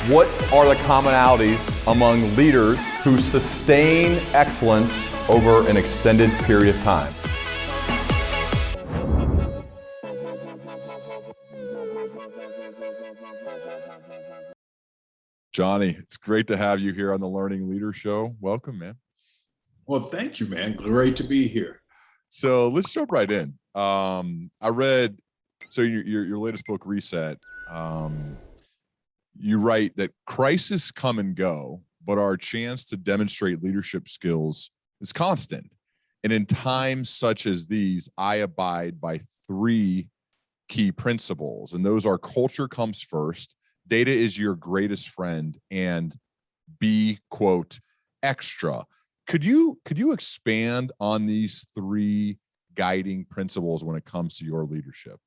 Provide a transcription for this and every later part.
What are the commonalities among leaders who sustain excellence over an extended period of time? Johnny, it's great to have you here on the Learning Leader Show. Welcome, man. Well, thank you, man. Great to be here. So let's jump right in. I read, your latest book, Reset. You write that crises come and go, but our chance to demonstrate leadership skills is constant. And in times such as these, I abide by three key principles, and those are: culture comes first, data is your greatest friend, and be, quote, extra. Could you expand on these three guiding principles when it comes to your leadership?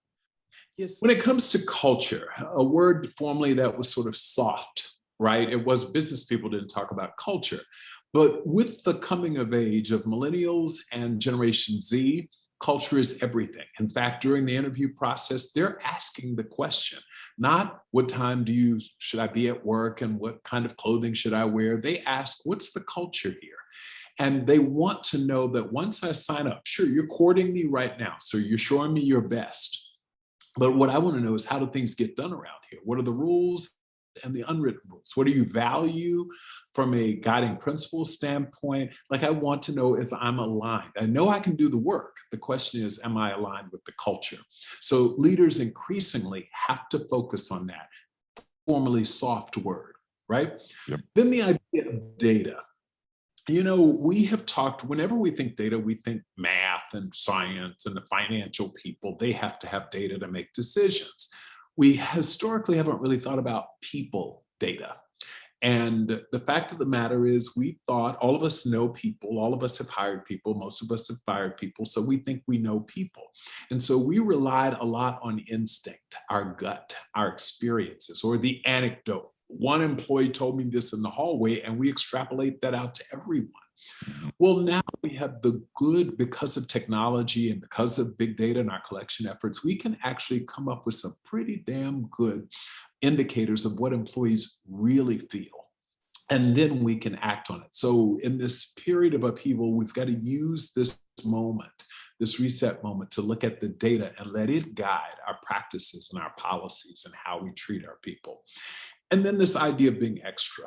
Yes. When it comes to culture, a word formerly that was sort of soft, right? It was business people didn't talk about culture. But with the coming of age of millennials and Generation Z, culture is everything. In fact, during the interview process, they're asking the question, not what time should I be at work and what kind of clothing should I wear? They ask, what's the culture here? And they want to know that once I sign up, sure, you're courting me right now, so you're showing me your best. But what I want to know is, how do things get done around here? What are the rules and the unwritten rules? What do you value from a guiding principle standpoint? Like, I want to know if I'm aligned. I know I can do the work. The question is, am I aligned with the culture? So leaders increasingly have to focus on that, formerly soft word, right? Yep. Then the idea of data. You know, we have talked, whenever we think data, we think math and science, and the financial people, they have to have data to make decisions. We historically haven't really thought about people data. And the fact of the matter is, we thought all of us know people, all of us have hired people, most of us have fired people, so we think we know people. And so we relied a lot on instinct, our gut, our experiences, or the anecdote. One employee told me this in the hallway, and we extrapolate that out to everyone. Well, now we have the good, because of technology and because of big data and our collection efforts, we can actually come up with some pretty damn good indicators of what employees really feel. And then we can act on it. So in this period of upheaval, we've got to use this moment, this reset moment, to look at the data and let it guide our practices and our policies and how we treat our people. And then this idea of being extra,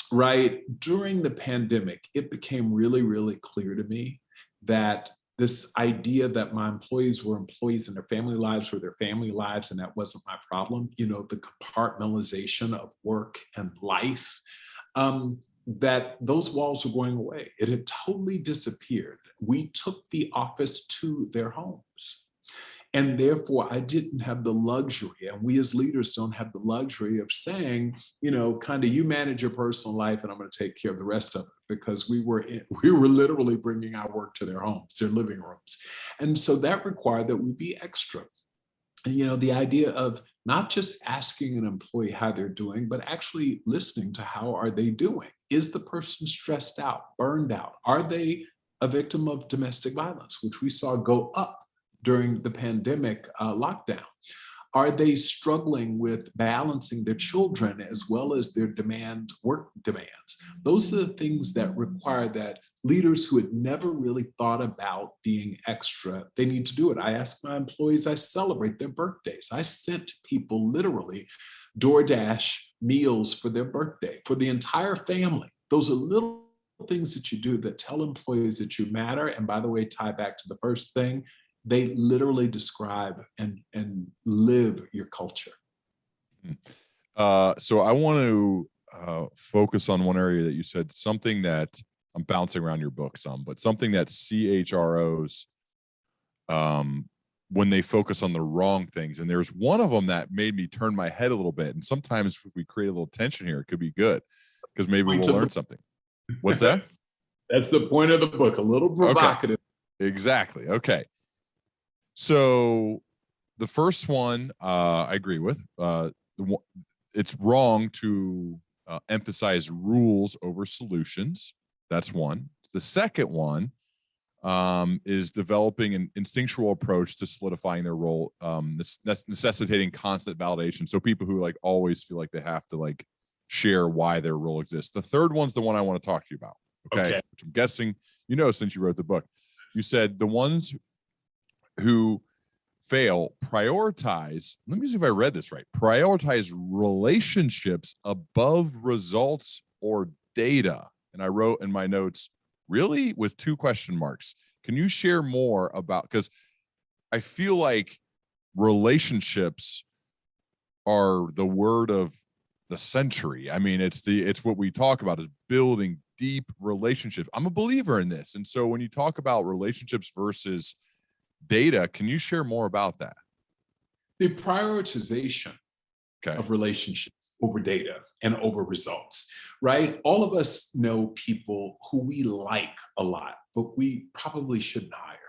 right? During the pandemic, it became really, really clear to me that this idea that my employees were employees and their family lives were their family lives, and that wasn't my problem, you know, the compartmentalization of work and life, that those walls were going away. It had totally disappeared. We took the office to their homes. And therefore, I didn't have the luxury, and we as leaders don't have the luxury of saying, you know, kind of, you manage your personal life and I'm going to take care of the rest of it, because we were literally bringing our work to their homes, their living rooms. And so that required that we be extra. And, you know, the idea of not just asking an employee how they're doing, but actually listening to how are they doing. Is the person stressed out, burned out? Are they a victim of domestic violence, which we saw go up during the pandemic lockdown? Are they struggling with balancing their children as well as their work demands? Those are the things that require that leaders who had never really thought about being extra, they need to do it. I ask my employees, I celebrate their birthdays. I sent people literally DoorDash meals for their birthday, for the entire family. Those are little things that you do that tell employees that you matter. And by the way, tie back to the first thing, they literally describe and live your culture. So I want to focus on one area that you said, something that I'm bouncing around your book some, but something that CHROs, when they focus on the wrong things. And there's one of them that made me turn my head a little bit. And sometimes if we create a little tension here, it could be good, because maybe we'll learn something. What's that? That's the point of the book, a little provocative. Okay. Exactly. Okay. So the first one, I agree with. It's wrong to emphasize rules over solutions. That's one. The second one is developing an instinctual approach to solidifying their role, necessitating constant validation. So people who like always feel like they have to like share why their role exists. The third one's the one I want to talk to you about. Okay. Which I'm guessing, since you wrote the book. You said the ones who fail prioritize, let me see if I read this right, prioritize relationships above results or data. And I wrote in my notes, really, with 2 question marks. Can you share more about, because I feel like relationships are the word of the century. I mean, it's what we talk about is building deep relationships. I'm a believer in this. And so when you talk about relationships versus data, can you share more about that? The prioritization of relationships over data and over results, right? All of us know people who we like a lot, but we probably shouldn't hire.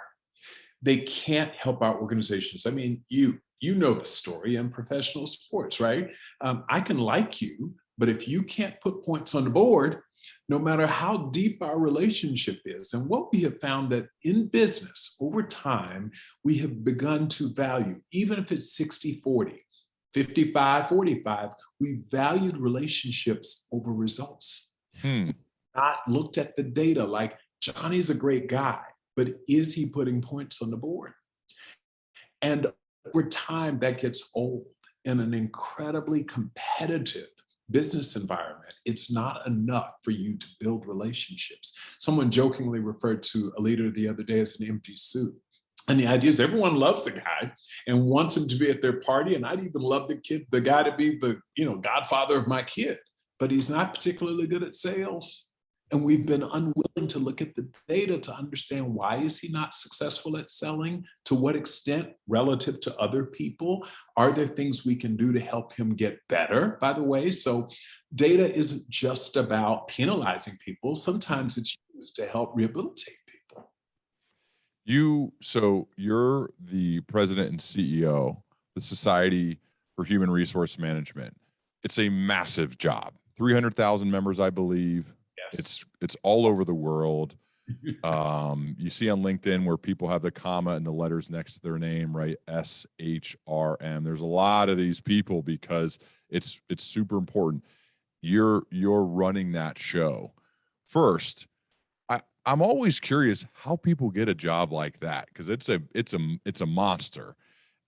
They can't help our organizations. I mean, you know the story in professional sports, right? I can like you, but if you can't put points on the board, no matter how deep our relationship is, and what we have found that in business over time, we have begun to value, even if it's 60-40, 55-45, we valued relationships over results. Not looked at the data like Johnny's a great guy, but is he putting points on the board? And over time, that gets old. In an incredibly competitive business environment, it's not enough for you to build relationships. Someone jokingly referred to a leader the other day as an empty suit. And the idea is everyone loves the guy and wants him to be at their party. And I'd even love the guy to be the, godfather of my kid, but he's not particularly good at sales. And we've been unwilling to look at the data to understand why is he not successful at selling? To what extent relative to other people? Are there things we can do to help him get better, by the way? So data isn't just about penalizing people. Sometimes it's used to help rehabilitate people. So you're the president and CEO, the Society for Human Resource Management. It's a massive job, 300,000 members, I believe. Yes. It's all over the world. You see on LinkedIn where people have the comma and the letters next to their name, right? SHRM. There's a lot of these people because it's super important. You're running that show. First, I'm always curious how people get a job like that, because it's a monster.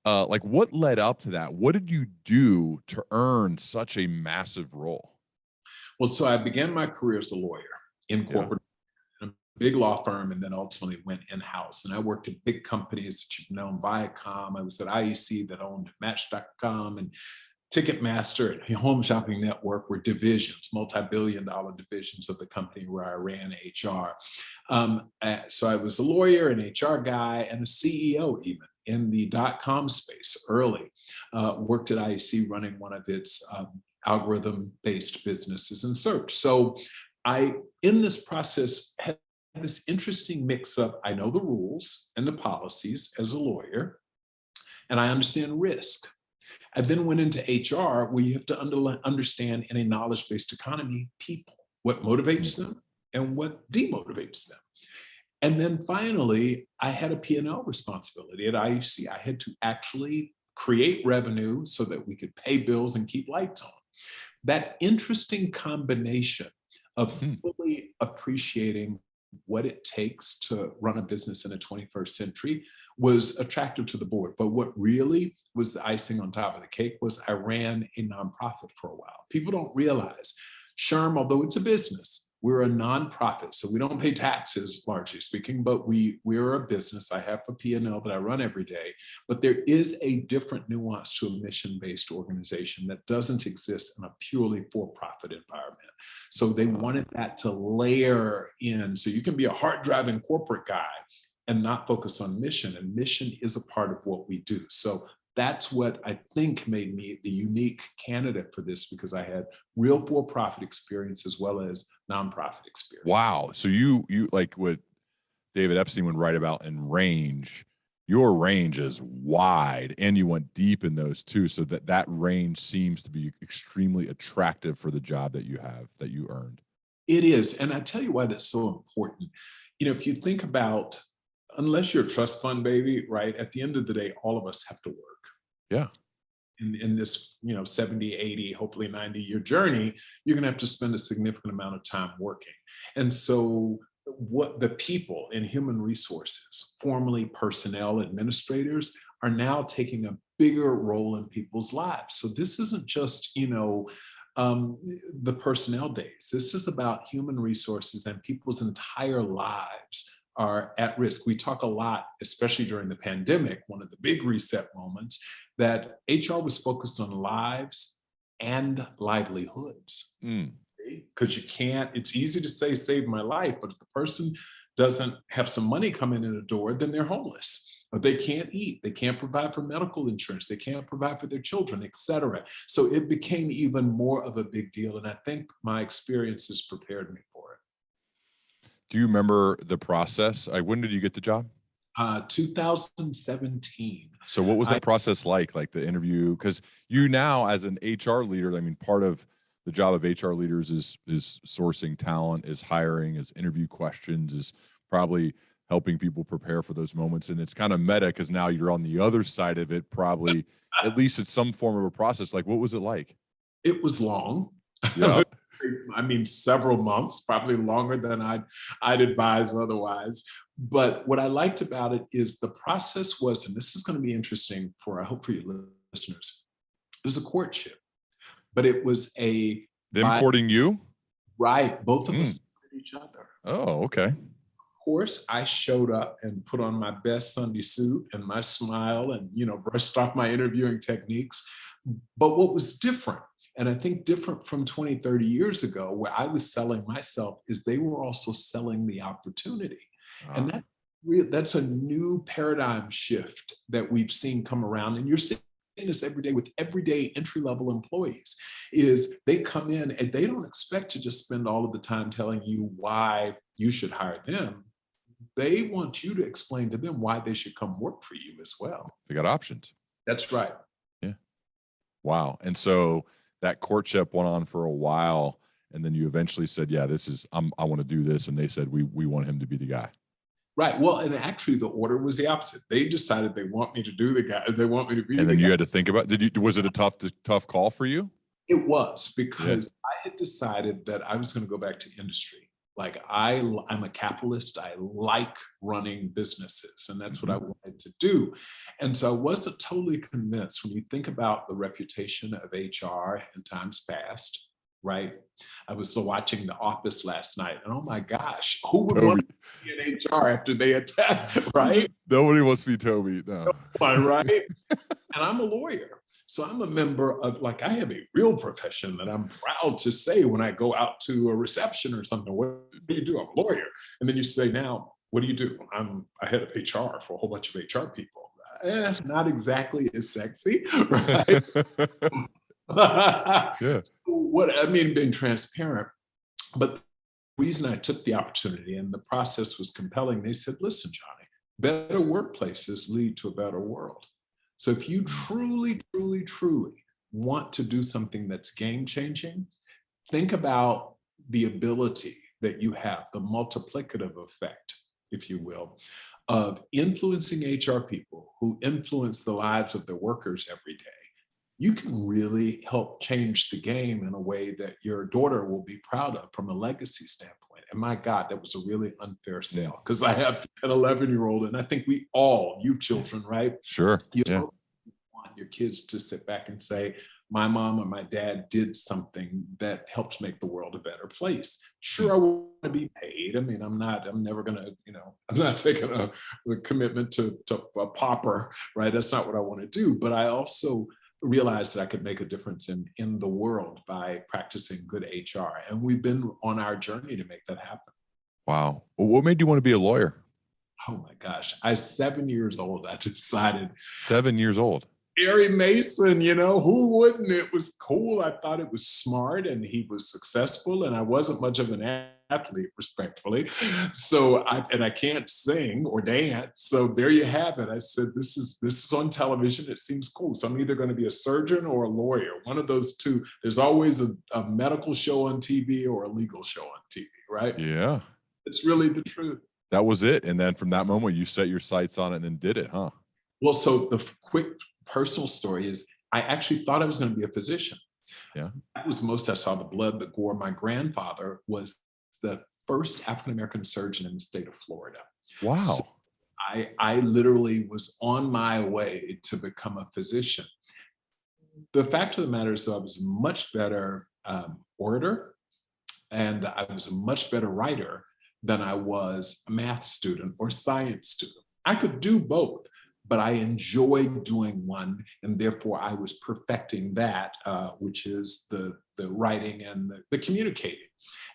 Like, what led up to that? What did you do to earn such a massive role? Well, so I began my career as a lawyer in corporate, in a big law firm, and then ultimately went in-house. And I worked at big companies that you've known, Viacom. I was at IEC that owned Match.com, and Ticketmaster and Home Shopping Network were divisions, multi-billion-dollar divisions of the company where I ran HR. So I was a lawyer, an HR guy, and a CEO even in the .com space early. Worked at IEC running one of its algorithm-based businesses and search. So in this process, had this interesting mix of, I know the rules and the policies as a lawyer, and I understand risk. I then went into HR, where you have to understand in a knowledge-based economy, people, what motivates them and what demotivates them. And then finally, I had a P&L responsibility at IEC. I had to actually create revenue so that we could pay bills and keep lights on. That interesting combination of fully appreciating what it takes to run a business in the 21st century was attractive to the board. But what really was the icing on top of the cake was I ran a nonprofit for a while. People don't realize SHRM, although it's a business, we're a nonprofit, so we don't pay taxes, largely speaking, but we're a business. I have a P&L that I run every day, but there is a different nuance to a mission-based organization that doesn't exist in a purely for-profit environment. So they wanted that to layer in, so you can be a hard-driving corporate guy and not focus on mission, and mission is a part of what we do. So that's what I think made me the unique candidate for this, because I had real for-profit experience as well as nonprofit experience. Wow. So you like what David Epstein would write about in range, your range is wide and you went deep in those too. So that range seems to be extremely attractive for the job that you have, that you earned. It is. And I tell you why that's so important. If you think about, unless you're a trust fund baby, right? At the end of the day, all of us have to work. Yeah. in this, 70, 80, hopefully 90-year journey, you're going to have to spend a significant amount of time working. And so what the people in human resources, formerly personnel administrators, are now taking a bigger role in people's lives. So this isn't just, the personnel days. This is about human resources, and people's entire lives are at risk. We talk a lot, especially during the pandemic, one of the big reset moments, that HR was focused on lives and livelihoods. Because you can't, it's easy to say, save my life, but if the person doesn't have some money coming in the door, then they're homeless. But they can't eat, they can't provide for medical insurance, they can't provide for their children, et cetera. So it became even more of a big deal. And I think my experiences prepared me for it. Do you remember the process? When did you get the job? 2017. So what was that process like the interview? Because you now, as an HR leader, I mean, part of the job of HR leaders is sourcing talent, is hiring, is interview questions, is probably helping people prepare for those moments. And it's kind of meta because now you're on the other side of it, probably, at least it's some form of a process. Like, what was it like? It was long. Yeah. I mean, several months, probably longer than I'd advise otherwise. But what I liked about it is the process was, and this is going to be interesting I hope for your listeners, it was a courtship, but it was them courting you? Right. Both of us courted each other. Oh, okay. Of course, I showed up and put on my best Sunday suit and my smile and, brushed off my interviewing techniques. But what was different, and I think different from 20, 30 years ago, where I was selling myself, is they were also selling the opportunity. And that's a new paradigm shift that we've seen come around. And you're seeing this every day with everyday entry-level employees, is they come in and they don't expect to just spend all of the time telling you why you should hire them. They want you to explain to them why they should come work for you as well. They got options. That's right. Yeah. Wow. And so that courtship went on for a while, and then you eventually said, yeah, I want to do this. And they said, we want him to be the guy. Right. Well, and actually the order was the opposite. They decided they want me to do the guy. They want me to be the guy. And then you had to think about, was it a tough call for you? It was, because I had decided that I was going to go back to industry. Like I'm a capitalist. I like running businesses, and that's what I wanted to do. And so I wasn't totally convinced. When you think about the reputation of HR in times past, right? I was still watching The Office last night, and oh my gosh, who would want to be in HR after they attack, right? Nobody wants to be Toby. No. Right? And I'm a lawyer. So I'm a member of, I have a real profession that I'm proud to say when I go out to a reception or something. What do you do? I'm a lawyer. And then you say, now, what do you do? I'm a head of HR for a whole bunch of HR people. Not exactly as sexy, right? Yeah. Being transparent. But the reason I took the opportunity, and the process was compelling, they said, listen, Johnny, better workplaces lead to a better world. So if you truly, truly, truly want to do something that's game-changing, think about the ability that you have, the multiplicative effect, if you will, of influencing HR people who influence the lives of their workers every day. You can really help change the game in a way that your daughter will be proud of from a legacy standpoint. And my God, that was a really unfair sale, because I have an 11-year-old, and I think we all, you children, right? Sure. You want your kids to sit back and say, my mom or my dad did something that helped make the world a better place. Sure, I want to be paid. I mean, I'm never going to, I'm not taking a commitment to a pauper, right? That's not what I want to do. But I also realized that I could make a difference in the world by practicing good HR. And we've been on our journey to make that happen. Wow. Well, what made you want to be a lawyer? Oh my gosh. I was 7 years old. I decided. 7 years old. Harry Mason, who wouldn't? It was cool. I thought it was smart, and he was successful, and I wasn't much of an athlete, respectfully. So I can't sing or dance. So there you have it. I said, this is on television. It seems cool. So I'm either going to be a surgeon or a lawyer. One of those two. There's always a medical show on TV or a legal show on TV, right? Yeah. It's really the truth. That was it. And then from that moment, you set your sights on it and then did it, huh? Well, so the quick personal story is, I actually thought I was going to be a physician. Yeah. That was the most I saw the blood, the gore. My grandfather was the first African-American surgeon in the state of Florida. So Wow. I literally was on my way to become a physician. The fact of the matter is, though, I was a much better orator, and I was a much better writer than I was a math student or science student. I could do both, but I enjoyed doing one, and therefore I was perfecting that, which is the writing and the communicating.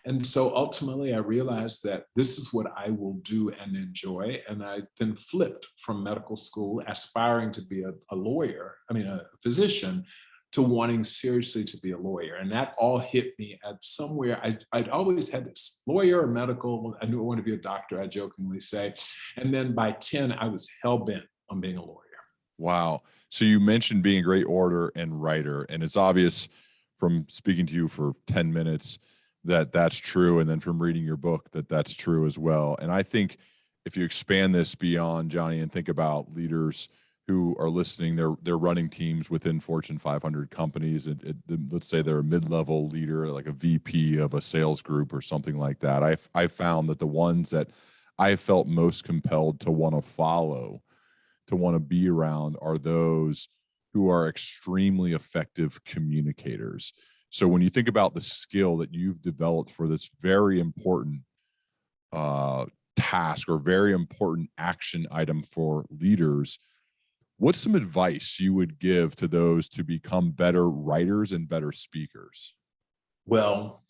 And so ultimately I realized that this is what I will do and enjoy. And I then flipped from medical school, aspiring to be a lawyer, a physician, to wanting seriously to be a lawyer. And that all hit me at somewhere. I'd always had this lawyer or medical. I knew I wanted to be a doctor, I jokingly say. And then by 10, I was hell-bent on being a lawyer. Wow. So you mentioned being a great orator and writer, and it's obvious from speaking to you for 10 minutes that that's true. And then from reading your book that that's true as well. And I think if you expand this beyond, Johnny, and think about leaders who are listening, they're running teams within Fortune 500 companies. Let's say they're a mid-level leader, like a VP of a sales group or something like that. I found that the ones that I felt most compelled to want to follow, to want to be around, are those who are extremely effective communicators. So when you think about the skill that you've developed for this very important task or very important action item for leaders, what's some advice you would give to those to become better writers and better speakers? Well,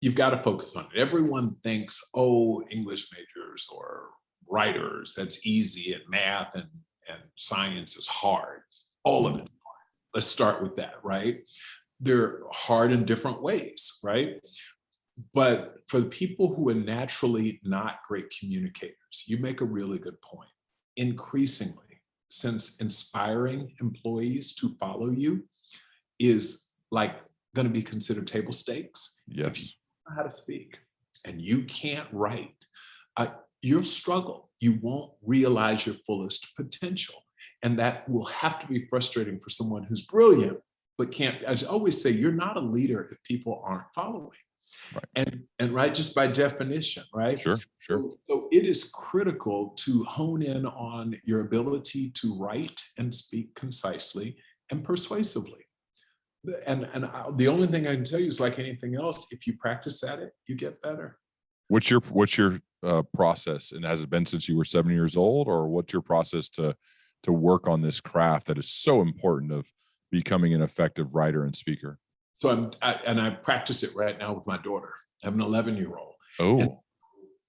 you've got to focus on it. Everyone thinks, oh, English majors or writers, that's easy, and math and science is hard. All of it's hard. Let's start with that, right? They're hard in different ways, right? But for the people who are naturally not great communicators, you make a really good point. Increasingly, since inspiring employees to follow you is like going to be considered table stakes. Yes. If you don't know how to speak and you can't write, you'll struggle. You won't realize your fullest potential. And that will have to be frustrating for someone who's brilliant, but can't. I always say, you're not a leader if people aren't following. Right. And right, just by definition, right? Sure. So it is critical to hone in on your ability to write and speak concisely and persuasively. And the only thing I can tell you is, like anything else, if you practice at it, you get better. What's your process, and has it been since you were 7 years old, or what's your process to work on this craft that is so important of becoming an effective writer and speaker? So I practice it right now with my daughter. I have an 11-year-old. Oh. And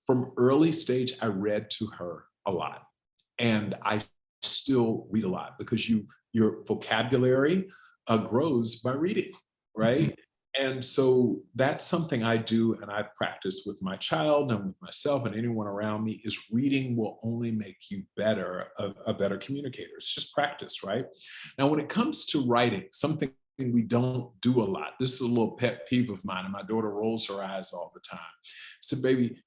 from early stage, I read to her a lot, and I still read a lot, because your vocabulary grows by reading, right? Mm-hmm. And so that's something I do, and I practice with my child and with myself and anyone around me, is reading will only make you better, a better communicator. It's just practice, right? Now, when it comes to writing, something we don't do a lot. This is a little pet peeve of mine, and my daughter rolls her eyes all the time. So, baby,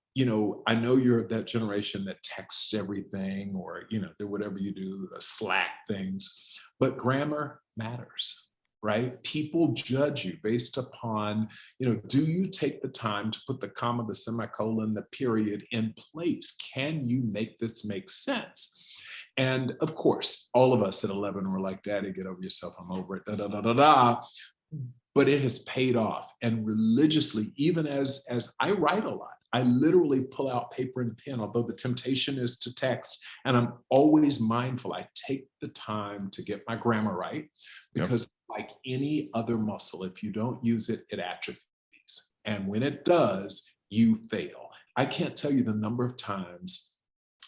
I know you're that generation that texts everything, or, do whatever you do, Slack things, but grammar matters, right? People judge you based upon, do you take the time to put the comma, the semicolon, the period in place? Can you make this make sense? And of course, all of us at 11 were like, Daddy, get over yourself, I'm over it, da, da, da, da, da. But it has paid off. And religiously, even as I write a lot, I literally pull out paper and pen, although the temptation is to text. And I'm always mindful. I take the time to get my grammar right, because like any other muscle, if you don't use it, it atrophies. And when it does, you fail. I can't tell you the number of times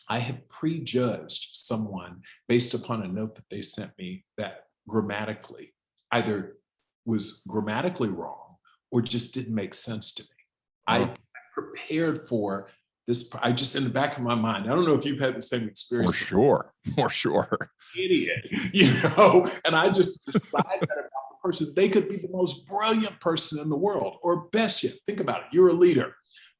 I have prejudged someone based upon a note that they sent me that grammatically either was grammatically wrong or just didn't make sense to me. I prepared for this. I just, in the back of my mind, I don't know if you've had the same experience. For sure. Idiot, and I just decided that about the person. They could be the most brilliant person in the world, or best yet, think about it. You're a leader.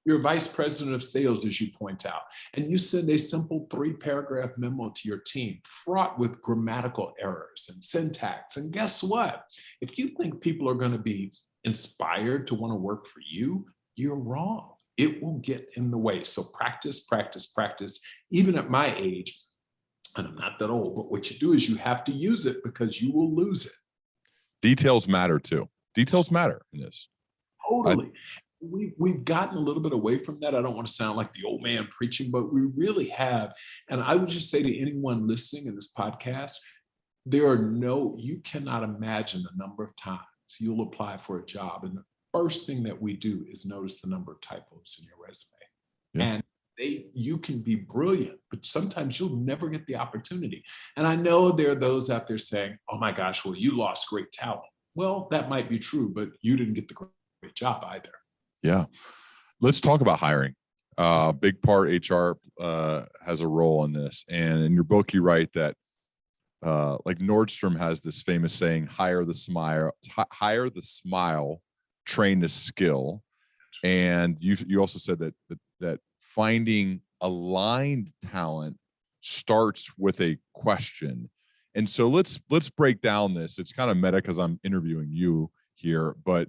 You're a vice president of sales, as you point out, and you send a simple 3-paragraph memo to your team, fraught with grammatical errors and syntax. And guess what? If you think people are going to be inspired to want to work for you, you're wrong. It will get in the way. So practice, practice, practice. Even at my age, and I'm not that old, but what you do is you have to use it because you will lose it. Details matter too. Details matter in this. Totally. We've gotten a little bit away from that. I don't want to sound like the old man preaching, but we really have. And I would just say to anyone listening in this podcast, you cannot imagine the number of times you'll apply for a job. And the first thing that we do is notice the number of typos in your resume. Yeah. And you can be brilliant, but sometimes you'll never get the opportunity. And I know there are those out there saying, oh my gosh, well, you lost great talent. Well, that might be true, but you didn't get the great job either. Yeah. Let's talk about hiring. Big part HR has a role in this. And in your book, you write that like Nordstrom has this famous saying, hire the smile, train the skill. And you also said that finding aligned talent starts with a question. And so let's break down this. It's kind of meta because I'm interviewing you here, but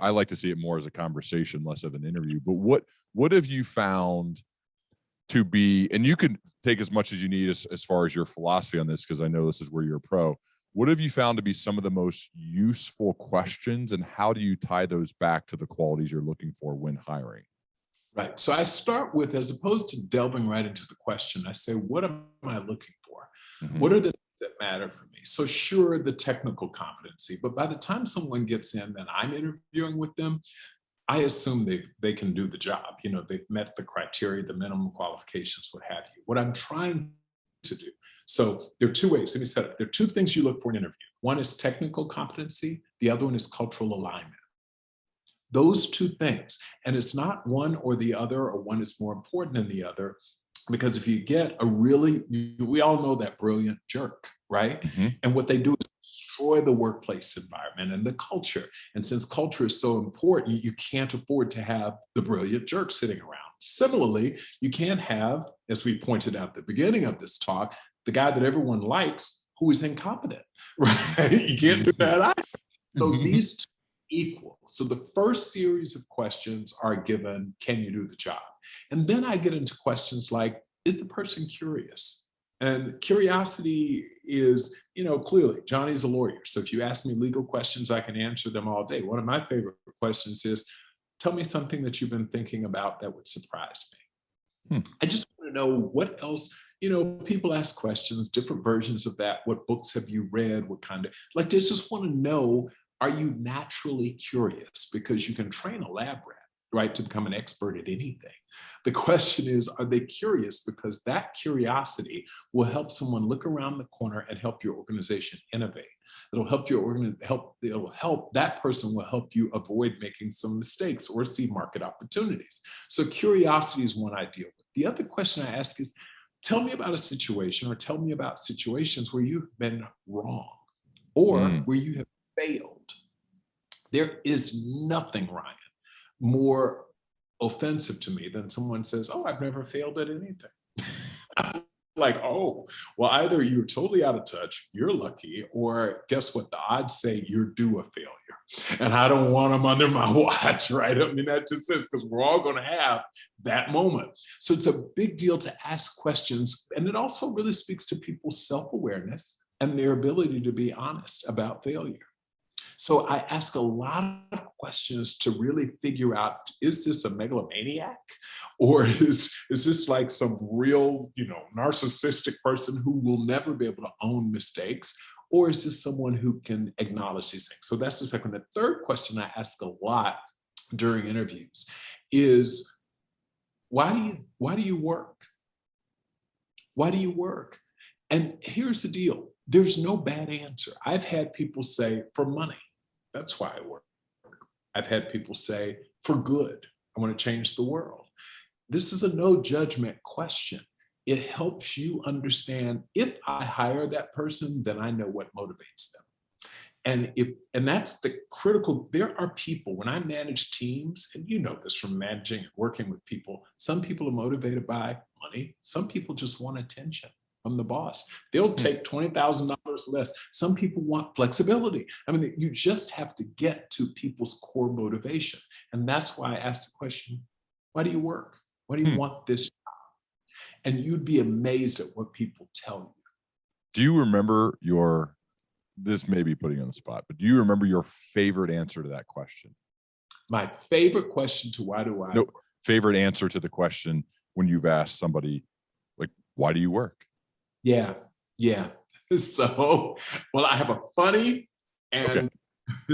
I like to see it more as a conversation, less of an interview. But what have you found to be, and you can take as much as you need as far as your philosophy on this, because I know this is where you're a pro. What have you found to be some of the most useful questions, and how do you tie those back to the qualities you're looking for when hiring? Right. So I start with, as opposed to delving right into the question, I say, what am I looking for? Mm-hmm. What are the things that matter for me? So sure, the technical competency, but by the time someone gets in and I'm interviewing with them, I assume they can do the job. You know, they've met the criteria, the minimum qualifications, what have you. What I'm trying to do. So there are two ways. Let me set up. There are two things you look for in an interview. One is technical competency. The other one is cultural alignment. Those two things. And it's not one or the other, or one is more important than the other. Because if you get we all know that brilliant jerk, right? Mm-hmm. And what they do is destroy the workplace environment and the culture. And since culture is so important, you can't afford to have the brilliant jerk sitting around. Similarly, you can't have, as we pointed out at the beginning of this talk, the guy that everyone likes who is incompetent, right? You can't do that either. So these two equal. So the first series of questions are given, can you do the job? And then I get into questions like, is the person curious? And curiosity is, clearly, Johnny's a lawyer. So if you ask me legal questions, I can answer them all day. One of my favorite questions is, tell me something that you've been thinking about that would surprise me. I just want to know what else, people ask questions, different versions of that. What books have you read? What kind of, they just want to know, are you naturally curious? Because you can train a lab rat, right, to become an expert at anything. The question is, are they curious? Because that curiosity will help someone look around the corner and help your organization innovate. It'll help that person will help you avoid making some mistakes or see market opportunities. So curiosity is one I deal with. The other question I ask is, tell me about a situation, or tell me about situations where you've been wrong or where you have failed. There is nothing, Ryan, more offensive to me than someone says, oh, I've never failed at anything. Like, oh, well, either you're totally out of touch, you're lucky, or guess what? The odds say you're due a failure. And I don't want them under my watch, right? I mean, that just says, because we're all going to have that moment. So it's a big deal to ask questions. And it also really speaks to people's self-awareness and their ability to be honest about failure. So I ask a lot of questions to really figure out, is this a megalomaniac? Or is this like some real, narcissistic person who will never be able to own mistakes? Or is this someone who can acknowledge these things? So that's the second. The third question I ask a lot during interviews is, why do you work? Why do you work? And here's the deal. There's no bad answer. I've had people say, for money. That's why I work. I've had people say, for good. I want to change the world. This is a no judgment question. It helps you understand, if I hire that person, then I know what motivates them. And that's the critical. There are people, when I manage teams, and you know this from managing and working with people, some people are motivated by money. Some people just want attention from the boss. They'll take $20,000 less. Some people want flexibility. I mean, you just have to get to people's core motivation. And that's why I asked the question, why do you work? Why do you want this job? And you'd be amazed at what people tell you. Do you remember this may be putting you on the spot, but do you remember your favorite answer to that question? My favorite question to why do I work? Favorite answer to the question when you've asked somebody, like, why do you work? Yeah. So, well, I have a funny, and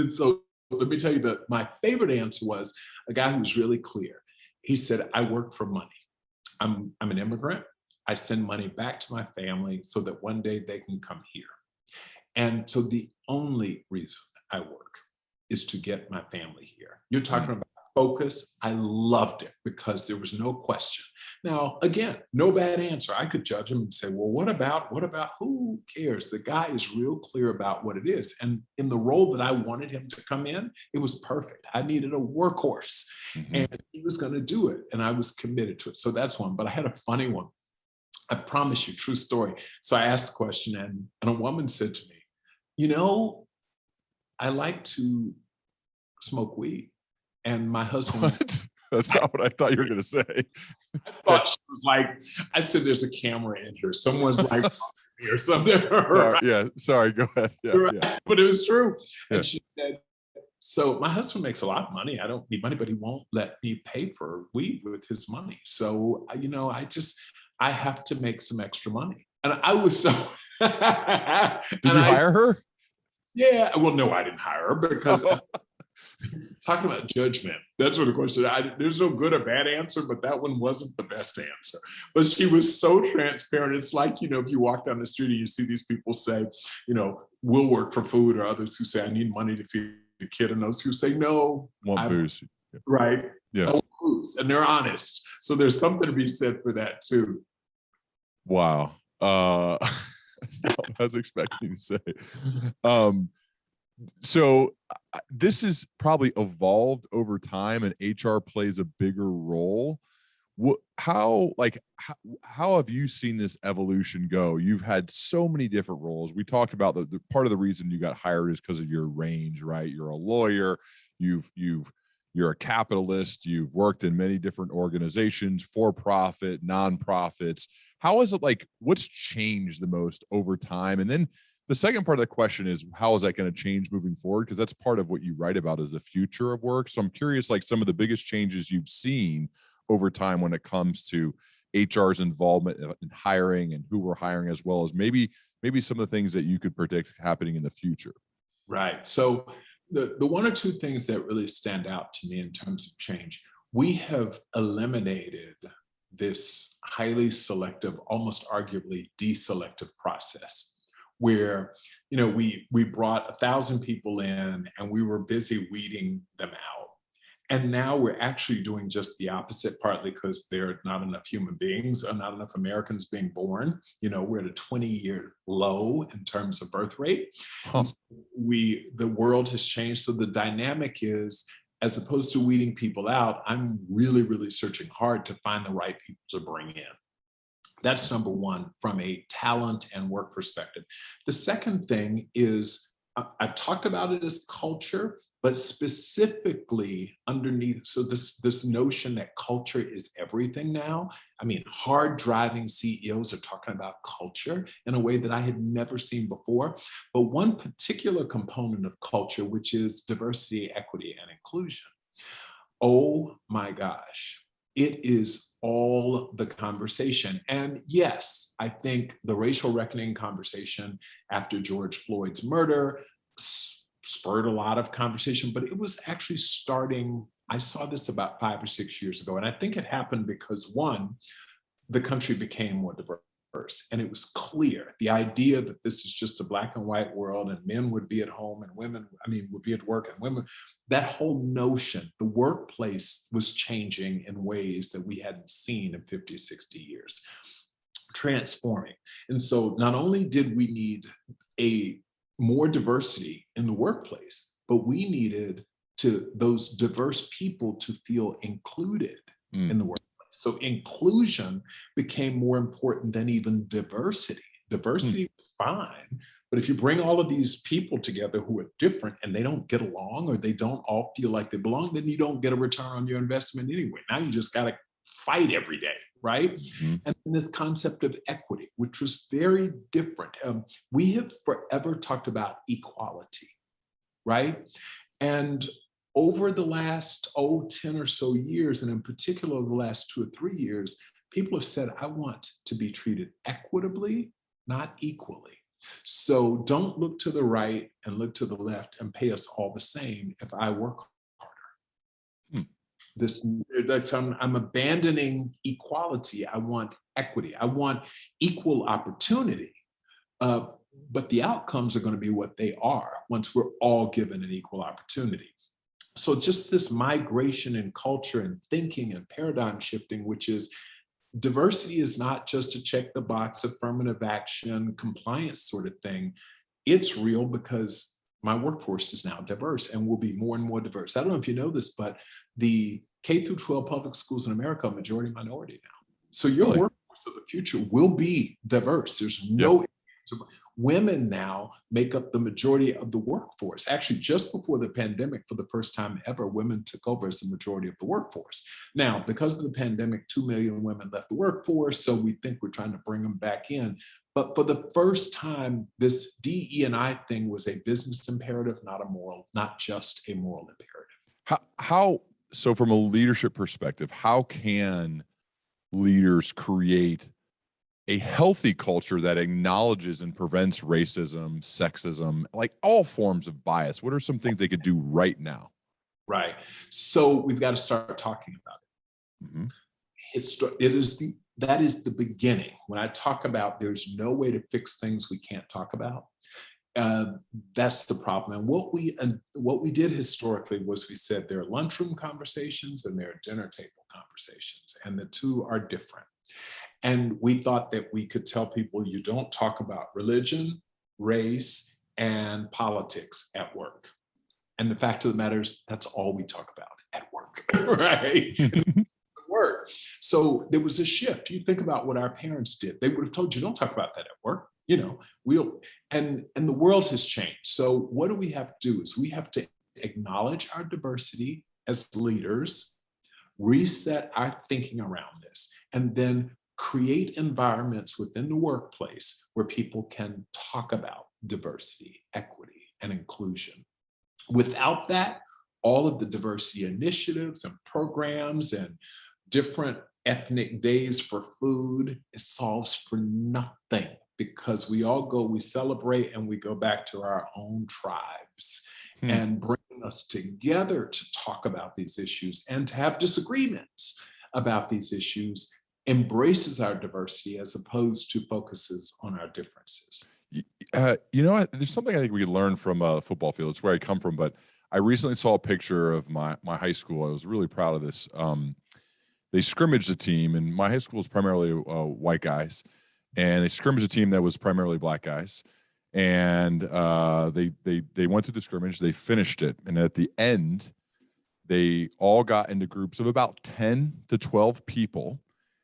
so let me tell you that my favorite answer was a guy who was really clear. He said, I work for money. I'm an immigrant. I send money back to my family so that one day they can come here. And so the only reason I work is to get my family here. You're talking about focus. I loved it because there was no question. Now, again, no bad answer. I could judge him and say, well, what about, who cares? The guy is real clear about what it is. And in the role that I wanted him to come in, it was perfect. I needed a workhorse and he was going to do it. And I was committed to it. So that's one. But I had a funny one. I promise you, true story. So I asked the question and a woman said to me, you know, I like to smoke weed. And my husband— What? That's not what I thought you were going to say. I thought she was like, I said, there's a camera in here. Someone's like, or something. Sorry, go ahead. But it was true. Yeah. And she said, so my husband makes a lot of money. I don't need money, but he won't let me pay for weed with his money. So, you know, I have to make some extra money. And I was so— Did you hire her? Yeah. Well, no, I didn't hire her because talking about judgment, that's what the question, there's no good or bad answer, but that one wasn't the best answer. But she was so transparent. It's like, you know, if you walk down the street and you see these people say, you know, we'll work for food, or others who say, I need money to feed the kid. And those who say, no. Want booze. Right. Yeah. I want booze. And they're honest. So there's something to be said for that too. Wow. That's not what I was expecting you to say. So this is probably evolved over time, and HR plays a bigger role. How have you seen this evolution go? You've had so many different roles. We talked about the part of the reason you got hired is because of your range, right? You're a lawyer. You're a capitalist. You've worked in many different organizations, for-profit, nonprofits. How is it, like, what's changed the most over time? And then the second part of the question is, how is that going to change moving forward? Because that's part of what you write about is the future of work. So I'm curious, like, some of the biggest changes you've seen over time when it comes to HR's involvement in hiring and who we're hiring, as well as maybe some of the things that you could predict happening in the future. Right. So the one or two things that really stand out to me in terms of change, we have eliminated this highly selective, almost arguably deselective process where, you know, we brought 1,000 people in and we were busy weeding them out. And now we're actually doing just the opposite, partly because there are not enough human beings, or not enough Americans being born. You know, we're at a 20-year low in terms of birth rate. And so the world has changed. So the dynamic is, as opposed to weeding people out, I'm really, really searching hard to find the right people to bring in. That's number one from a talent and work perspective. The second thing is, I've talked about it as culture, but specifically underneath, so this notion that culture is everything now. I mean, hard driving CEOs are talking about culture in a way that I had never seen before. But one particular component of culture, which is diversity, equity, and inclusion. Oh my gosh. It is all the conversation. And yes, I think the racial reckoning conversation after George Floyd's murder spurred a lot of conversation, but it was actually starting, I saw this about 5 or 6 years ago. And I think it happened because, one, the country became more diverse. And it was clear, the idea that this is just a black and white world and men would be at home and women, would be at work, and women, that whole notion, the workplace was changing in ways that we hadn't seen in 50, 60 years, transforming. And so not only did we need a more diversity in the workplace, but we needed those diverse people to feel included in the workplace. So inclusion became more important than even diversity. Diversity is fine, but if you bring all of these people together who are different and they don't get along or they don't all feel like they belong, then you don't get a return on your investment anyway. Now you just got to fight every day, right? And this concept of equity, which was very different. We have forever talked about equality, right? And over the last 10 or so years, and in particular the last 2 or 3 years, people have said, I want to be treated equitably, not equally. So don't look to the right and look to the left and pay us all the same if I work harder. I'm abandoning equality. I want equity. I want equal opportunity. But the outcomes are going to be what they are once we're all given an equal opportunity. So just this migration in culture and thinking and paradigm shifting, which is diversity is not just a check the box, affirmative action, compliance sort of thing. It's real because my workforce is now diverse and will be more and more diverse. I don't know if you know this, but the K through 12 public schools in America are majority minority now. So your workforce of the future will be diverse. There's no women now make up the majority of the workforce. Actually, just before the pandemic, for the first time ever, women took over as the majority of the workforce. Now, because of the pandemic, 2 million women left the workforce, so we think we're trying to bring them back in. But for the first time, this DE&I thing was a business imperative, not just a moral imperative. So from a leadership perspective, how can leaders create a healthy culture that acknowledges and prevents racism, sexism, like all forms of bias? What are some things they could do right now? Right. So we've got to start talking about it. That is the beginning. When I talk about there's no way to fix things we can't talk about, that's the problem. And what we did historically was we said there are lunchroom conversations and there are dinner table conversations, and the two are different. And we thought that we could tell people you don't talk about religion, race, and politics at work. And the fact of the matter is that's all we talk about at work, right? Work. So there was a shift. You think about what our parents did. They would have told you, don't talk about that at work. And the world has changed. So what do we have to do is we have to acknowledge our diversity as leaders, reset our thinking around this, and then create environments within the workplace where people can talk about diversity, equity, and inclusion. Without that, all of the diversity initiatives and programs and different ethnic days for food, it solves for nothing, because we celebrate and we go back to our own tribes. And bringing us together to talk about these issues and to have disagreements about these issues embraces our diversity as opposed to focuses on our differences. There's something I think we can learn from a football field. It's where I come from, but I recently saw a picture of my high school. I was really proud of this. They scrimmaged a team, and my high school is primarily white guys, and they scrimmaged a team that was primarily black guys. And they went to the scrimmage, they finished it, and at the end, they all got into groups of about 10 to 12 people.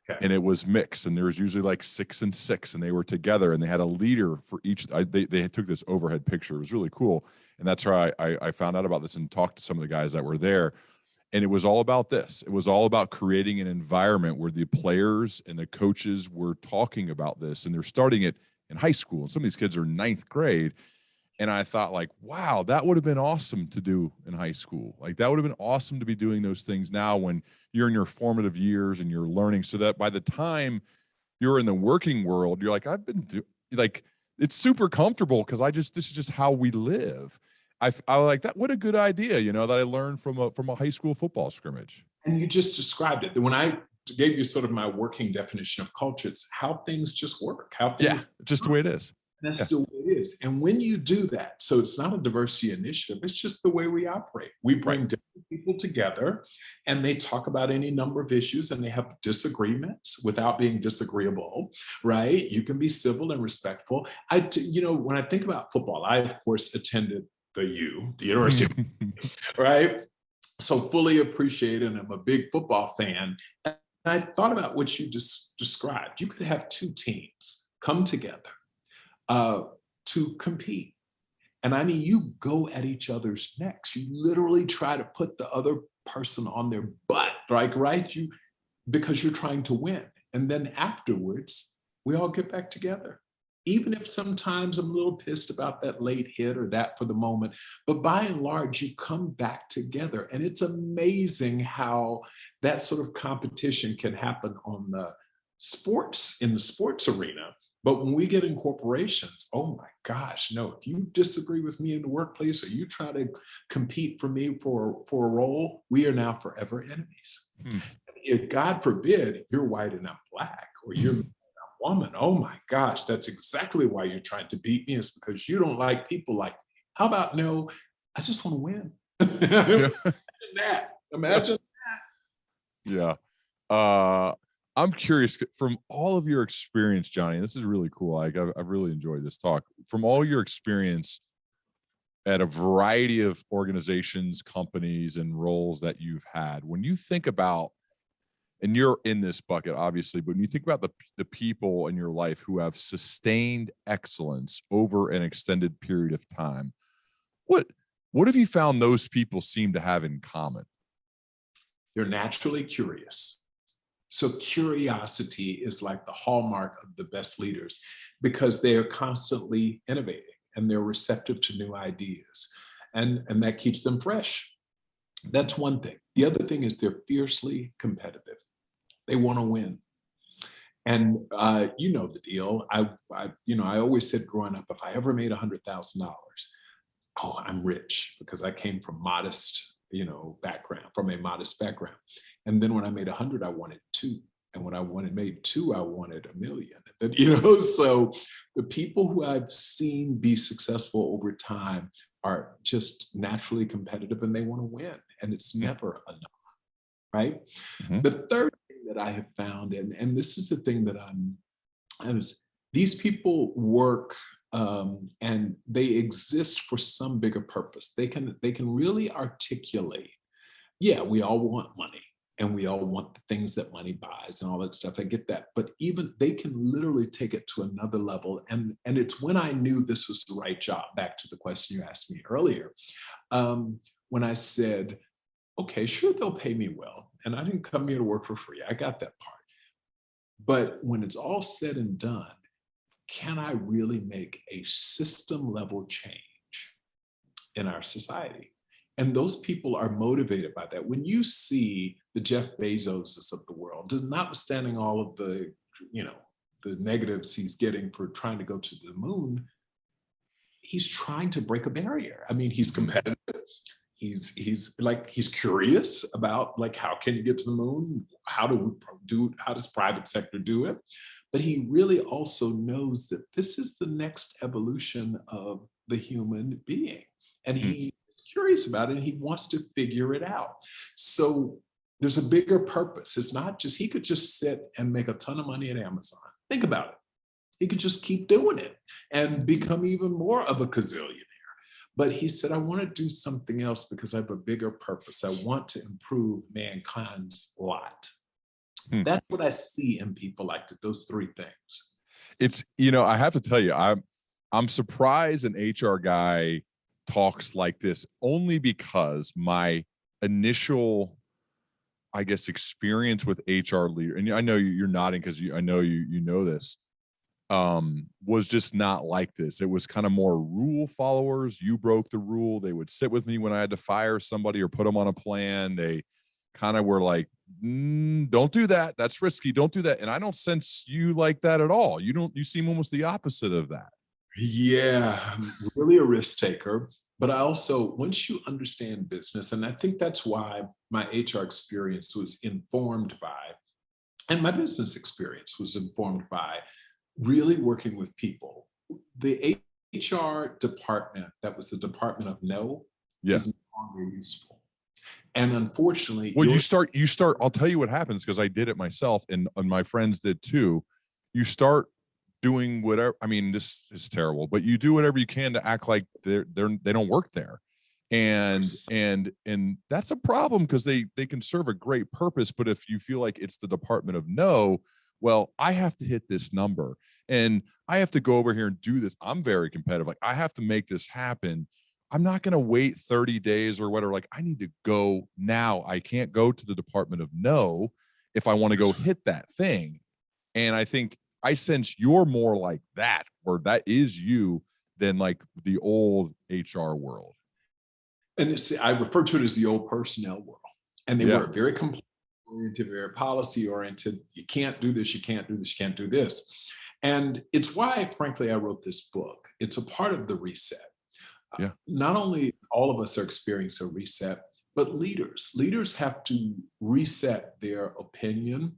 Okay. And it was mixed, and there was usually like 6 and 6, and they were together, and they had a leader for each. They took this overhead picture. It was really cool, and that's how I found out about this and talked to some of the guys that were there. And it was all about this. It was all about creating an environment where the players and the coaches were talking about this, and they're starting it in high school. And some of these kids are 9th grade. And I thought, like, wow, that would have been awesome to do in high school. Like, that would have been awesome to be doing those things now when you're in your formative years and you're learning, so that by the time you're in the working world, you're like, it's super comfortable because this is just how we live. I like that. What a good idea, that I learned from a high school football scrimmage. And you just described it. When I gave you sort of my working definition of culture, it's how things just work, how things just the way it is. That's Yeah. the way it is. And when you do that, so it's not a diversity initiative, it's just the way we operate. We bring Right. different people together and they talk about any number of issues and they have disagreements without being disagreeable, right? You can be civil and respectful. When I think about football, I, of course, attended the University, right? So fully appreciate and I'm a big football fan. And I thought about what you just described. You could have two teams come together to compete. And I mean, you go at each other's necks. You literally try to put the other person on their butt, like, right? Because you're trying to win. And then afterwards, we all get back together. Even if sometimes I'm a little pissed about that late hit or that for the moment, but by and large, you come back together. And it's amazing how that sort of competition can happen in the sports arena. But when we get in corporations, oh my gosh, no, if you disagree with me in the workplace or you try to compete for me for a role, we are now forever enemies. If God forbid you're white and I'm black, or you're woman, oh my gosh, that's exactly why you're trying to beat me, is because you don't like people like me. How about no, I just want to win. Imagine that. Yeah. I'm curious, from all of your experience, Johnny, this is really cool. I've really enjoyed this talk. From all your experience at a variety of organizations, companies, and roles that you've had, when you think about, and you're in this bucket, obviously, but when you think about the people in your life who have sustained excellence over an extended period of time, what have you found those people seem to have in common? They're naturally curious. So curiosity is like the hallmark of the best leaders because they are constantly innovating and they're receptive to new ideas. And that keeps them fresh. That's one thing. The other thing is they're fiercely competitive. They want to win. And you know the deal. I always said growing up, if I ever made $100,000, oh, I'm rich, because I came from from a modest background. And then when I made 100, I wanted 2. And when I made 2, I wanted 1 million. And, so the people who I've seen be successful over time are just naturally competitive and they want to win. And it's never enough, right? Mm-hmm. The third thing that I have found, and this is the thing that these people work and they exist for some bigger purpose. They can really articulate, yeah, we all want money and we all want the things that money buys and all that stuff. I get that. But even they can literally take it to another level. And it's when I knew this was the right job, back to the question you asked me earlier, when I said, okay, sure, they'll pay me well. And I didn't come here to work for free. I got that part. But when it's all said and done, can I really make a system level change in our society? And those people are motivated by that. When you see the Jeff Bezoses of the world, notwithstanding all of the negatives he's getting for trying to go to the moon, he's trying to break a barrier. I mean, he's competitive. He's curious about, like, how can you get to the moon? How does private sector do it? But he really also knows that this is the next evolution of the human being. And he is curious about it and he wants to figure it out. So there's a bigger purpose. It's not just, he could just sit and make a ton of money at Amazon. Think about it. He could just keep doing it and become even more of a gazillionaire. But he said, I want to do something else because I have a bigger purpose. I want to improve mankind's lot. That's what I see in people like that, those 3 things. It's, I have to tell you, I'm surprised an HR guy talks like this, only because my initial, I guess, experience with HR leader, and I know you're nodding because I know you know this, was just not like this. It was kind of more rule followers. You broke the rule. They would sit with me when I had to fire somebody or put them on a plan. They kind of were like, don't do that. That's risky. Don't do that. And I don't sense you like that at all. You seem almost the opposite of that. Yeah, I'm really a risk taker. But I also, once you understand business, and I think that's why my HR experience was informed by, and my business experience was informed by really working with people the HR department that was the department of no Yeah. is no longer useful. And unfortunately, Well, you start, I'll tell you what happens, because I did it myself and my friends did too. You start doing whatever. I mean, this is terrible, but you do whatever you can to act like they don't work there. And that's a problem, because they can serve a great purpose. But if you feel like it's the department of no, well, I have to hit this number and I have to go over here and do this. I'm very competitive. Like, I have to make this happen. I'm not going to wait 30 days or whatever. Like, I need to go now. I can't go to the department of no if I want to go hit that thing. And I think, I sense you're more like that, or that is you, than like the old HR world. And I refer to it as the old personnel world. And they were very compliance oriented, very policy oriented. You can't do this, you can't do this, you can't do this. And it's why, frankly, I wrote this book. It's a part of the reset. Not only all of us are experiencing a reset, but leaders have to reset their opinion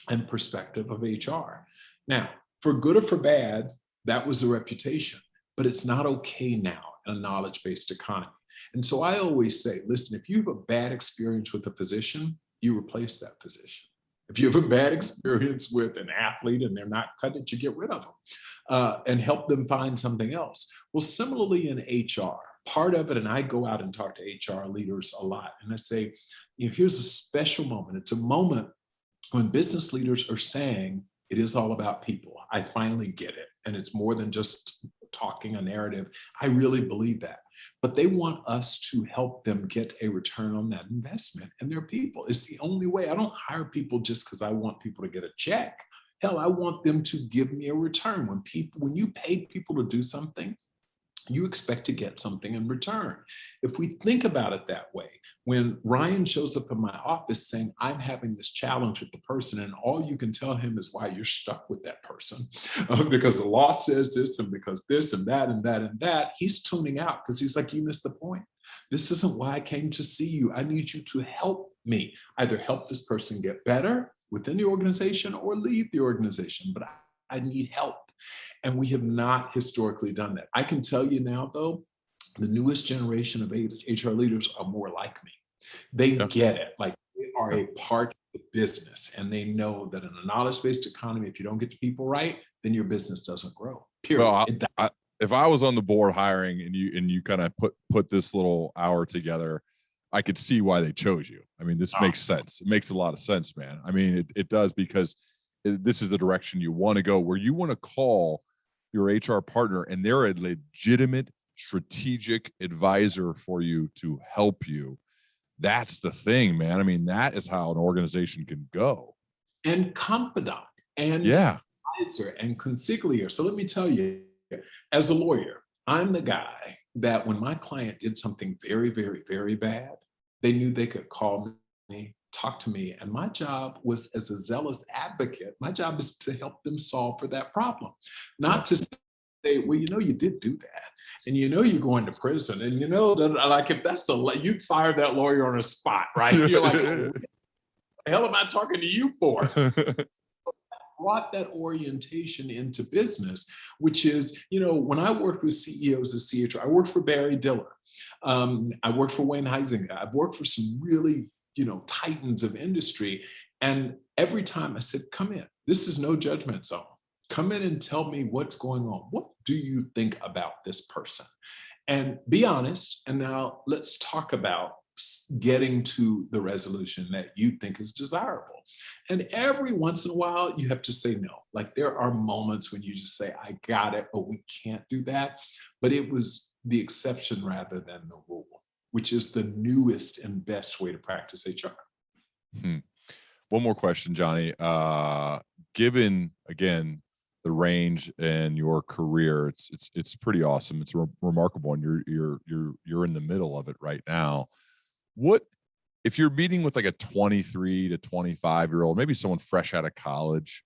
and perspective of HR. Now, for good or for bad, that was the reputation, but it's not okay now in a knowledge-based economy. And so I always say, listen, if you have a bad experience with a physician, you replace that physician. If you have a bad experience with an athlete and they're not cut it, you get rid of them and help them find something else. Well, similarly in HR, part of it, and I go out and talk to HR leaders a lot, and I say, here's a special moment. It's a moment when business leaders are saying, it is all about people. I finally get it. And it's more than just talking a narrative. I really believe that. But they want us to help them get a return on that investment in their people. It's the only way. I don't hire people just because I want people to get a check. Hell, I want them to give me a return. When you pay people to do something, you expect to get something in return. If we think about it that way, when Ryan shows up in my office saying, I'm having this challenge with the person, and all you can tell him is why you're stuck with that person, because the law says this, and because this and that and that and that, he's tuning out because he's like, you missed the point. This isn't why I came to see you. I need you to help me, either help this person get better within the organization or leave the organization, but I need help. And we have not historically done that. I can tell you now, though, the newest generation of HR leaders are more like me. They get it. Like, they are a part of the business, and they know that in a knowledge-based economy, if you don't get the people right, then your business doesn't grow. Period. Well, if I was on the board hiring and you kind of put this little hour together, I could see why they chose you. I mean, this makes sense. It makes a lot of sense, man. I mean, it does, because this is the direction you want to go, where you want to call your HR partner and they're a legitimate strategic advisor for you to help you. That's the thing, man. I mean, that is how an organization can go. And confidant and advisor and consigliere. So let me tell you, as a lawyer, I'm the guy that when my client did something very, very, very bad, they knew they could call me, talk to me. And my job was, as a zealous advocate, my job is to help them solve for that problem. Not to say, well, you did do that. And you're going to prison. And like, if that's you fire that lawyer on a spot, right? You're like, what the hell am I talking to you for? Brought that orientation into business, which is, when I worked with CEOs of CHROs, I worked for Barry Diller. I worked for Wayne Huizenga. I've worked for some really, titans of industry. And every time I said, come in, this is no judgment zone. Come in and tell me what's going on. What do you think about this person? And be honest. And now let's talk about getting to the resolution that you think is desirable. And every once in a while, you have to say no. Like, there are moments when you just say, I got it, but we can't do that. But it was the exception rather than the rule, which is the newest and best way to practice HR. One more question, Johnny. Given, again, the range and your career, it's pretty awesome. It's remarkable, and you're in the middle of it right now. What if you're meeting with like a 23 to 25-year-old, maybe someone fresh out of college?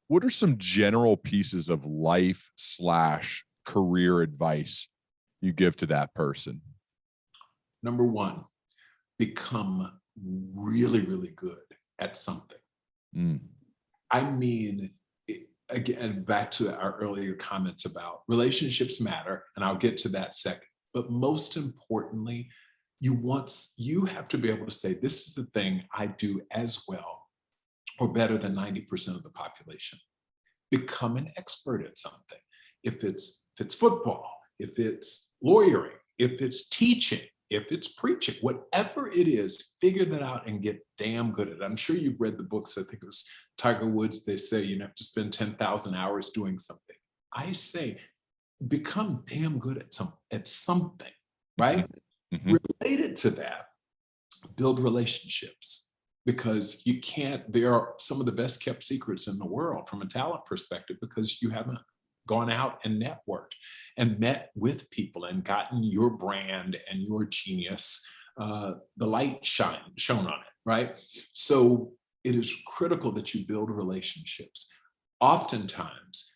What are some general pieces of life/career advice you give to that person? Number one, become really, really good at something. I mean, again, back to our earlier comments about relationships matter, and I'll get to that second. But most importantly, you have to be able to say, this is the thing I do as well or better than 90% of the population. Become an expert at something. If it's football, if it's lawyering, if it's teaching, if it's preaching, whatever it is, figure that out and get damn good at it. I'm sure you've read the books. I think it was Tiger Woods. They say you have to spend 10,000 hours doing something. I say, become damn good at something, right? Mm-hmm. Related to that, build relationships, because you can't, they are some of the best kept secrets in the world from a talent perspective, because you haven't gone out and networked and met with people and gotten your brand and your genius, the light shown on it, right? So it is critical that you build relationships. Oftentimes,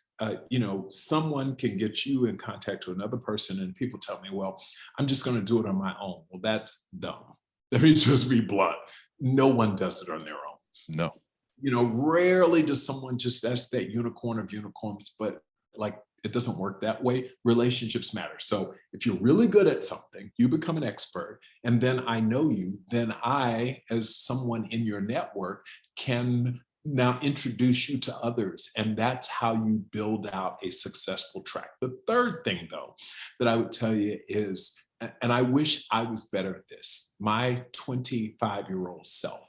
someone can get you in contact with another person and people tell me, well, I'm just going to do it on my own. Well, that's dumb. Let me just be blunt. No one does it on their own. No. Rarely does someone just, that's that unicorn of unicorns, but like, it doesn't work that way. Relationships matter. So if you're really good at something, you become an expert, and then I know you, then I, as someone in your network, can now introduce you to others. And that's how you build out a successful track. The third thing, though, that I would tell you is, and I wish I was better at this, my 25-year-old self,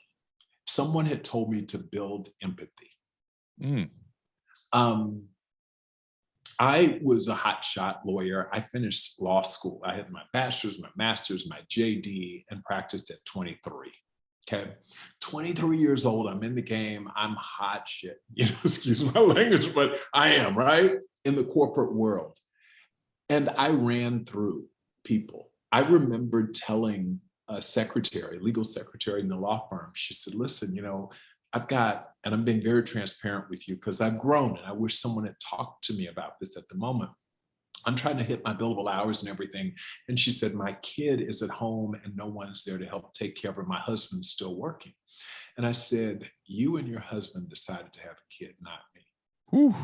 someone had told me to build empathy. I was a hotshot lawyer. I finished law school. I had my bachelor's, my master's, my JD, and practiced at 23. Okay, 23 years old. I'm in the game. I'm hot shit. Excuse my language, but I am, right? In the corporate world. And I ran through people. I remember telling a secretary, legal secretary in the law firm, she said, listen, I've got, and I'm being very transparent with you because I've grown and I wish someone had talked to me about this at the moment. I'm trying to hit my billable hours and everything. And she said, my kid is at home and no one's there to help take care of her. My husband's still working. And I said, you and your husband decided to have a kid, not me. Whew.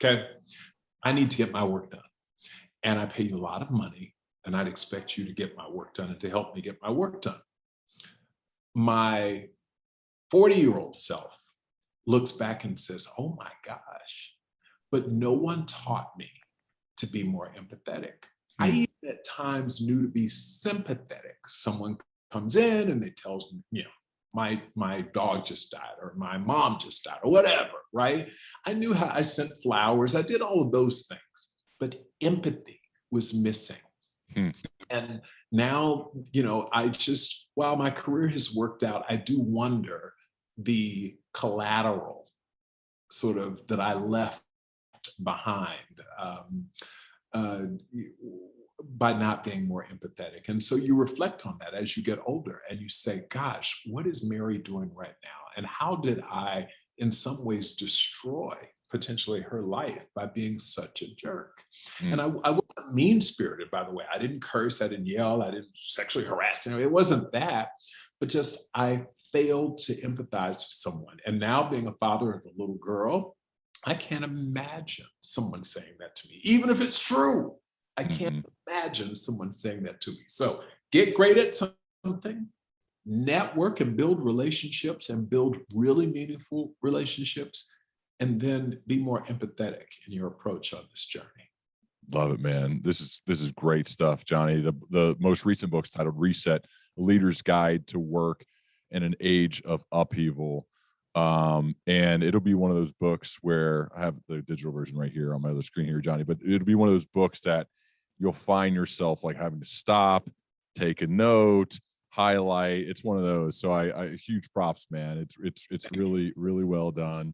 Okay. I need to get my work done. And I pay you a lot of money and I'd expect you to get my work done and to help me get my work done. My 40-year-old self looks back and says, oh my gosh, but no one taught me to be more empathetic. I even at times knew to be sympathetic. Someone comes in and they tells me, my dog just died or my mom just died or whatever, right? I knew how I sent flowers. I did all of those things, but empathy was missing. And now, while my career has worked out, I do wonder the collateral sort of that I left behind by not being more empathetic. And so you reflect on that as you get older and you say, gosh, what is Mary doing right now? And how did I, in some ways, destroy potentially her life by being such a jerk? And I wasn't mean-spirited, by the way. I didn't curse, I didn't yell, I didn't sexually harass anyone. It wasn't that, but just I failed to empathize with someone. And now being a father of a little girl, I can't imagine someone saying that to me, even if it's true. I can't imagine someone saying that to me. So get great at something, network and build relationships and build really meaningful relationships, and then be more empathetic in your approach on this journey. Love it, man. This is great stuff, Johnny. The most recent book's titled Reset: A Leader's Guide to Work in an Age of Upheaval. And it'll be one of those books where I have the digital version right here on my other screen here, Johnny, but it'll be one of those books that you'll find yourself like having to stop, take a note, highlight. It's one of those. So I huge props, man. It's really, really well done.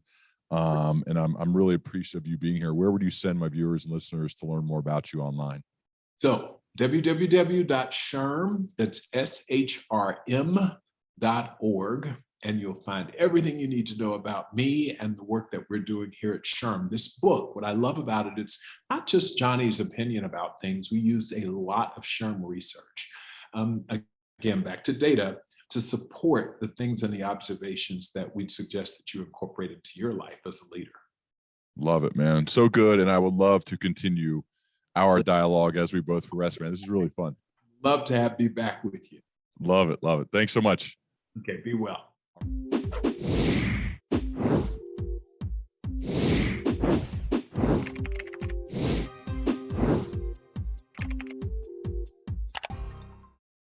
And I'm really appreciative of you being here. Where would you send my viewers and listeners to learn more about you online? So www.SHRM, that's SHRM.org, and you'll find everything you need to know about me and the work that we're doing here at SHRM. This book, what I love about it, it's not just Johnny's opinion about things. We used a lot of SHRM research. Again, back to data, to support the things and the observations that we'd suggest that you incorporate into your life as a leader. Love it, man. So good. And I would love to continue our dialogue as we both progress, man. This is really fun. Love to have me back with you. Love it. Love it. Thanks so much. Okay, be well.